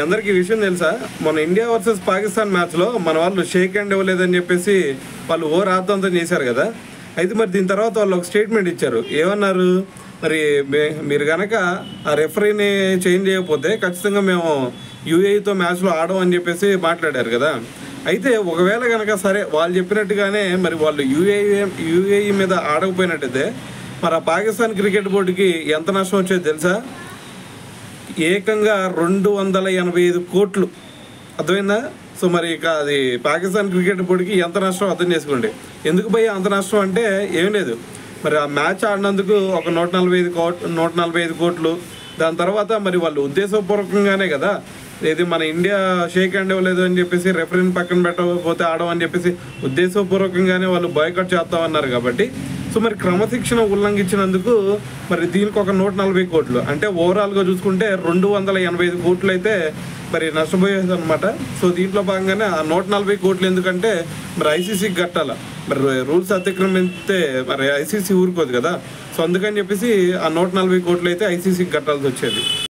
అందరికీ ఈ విషయం తెలుసా? మన ఇండియా వర్సెస్ పాకిస్తాన్ మ్యాచ్లో మన వాళ్ళు షేక్ హ్యాండ్ ఇవ్వలేదని చెప్పేసి వాళ్ళు రాద్ధాంతం చేశారు కదా. అయితే మరి దీని తర్వాత వాళ్ళు ఒక స్టేట్మెంట్ ఇచ్చారు. ఏమన్నారు మరి, మీరు కనుక ఆ రెఫరీని చేంజ్ చేయకపోతే ఖచ్చితంగా మేము యూఏఈతో మ్యాచ్లో ఆడడం అని చెప్పేసి మాట్లాడారు కదా. అయితే ఒకవేళ కనుక సరే వాళ్ళు చెప్పినట్టుగానే మరి వాళ్ళు యూఏఈ మీద ఆడకపోయినట్టయితే మరి ఆ పాకిస్తాన్ క్రికెట్ బోర్డుకి ఎంత నష్టం వచ్చేది తెలుసా? ఏకంగా 285 కోట్లు. అర్థమైందా? సో మరి ఇక అది పాకిస్తాన్ క్రికెట్ బోర్డుకి ఎంత నష్టం అర్థం చేసుకోండి. ఎందుకు భయ్య అంత నష్టం అంటే ఏం లేదు, మరి ఆ మ్యాచ్ ఆడినందుకు ఒక 145 కోట్లు. దాని తర్వాత మరి వాళ్ళు ఉద్దేశపూర్వకంగానే కదా, ఇది మన ఇండియా షేక్ హ్యాండ్ ఇవ్వలేదు అని చెప్పేసి రెఫరీని పక్కన పెట్టకపోతే ఆడమని చెప్పేసి ఉద్దేశపూర్వకంగానే వాళ్ళు బాయ్కాట్ చేస్తామన్నారు కాబట్టి, సో మరి క్రమశిక్షణ ఉల్లంఘించినందుకు మరి దీనికి ఒక 140 కోట్లు, అంటే ఓవరాల్గా చూసుకుంటే 285 కోట్లు అయితే మరి నష్టపోయేది అనమాట. సో దీంట్లో భాగంగానే ఆ 140 కోట్లు ఎందుకంటే మరి ఐసీసీకి కట్టాల, మరి రూల్స్ అతిక్రమిస్తే మరి ఐసీసీ ఊరుకోదు కదా. సో అందుకని చెప్పేసి ఆ 140 కోట్లు అయితే ఐసీసీకి కట్టాల్సి వచ్చేది.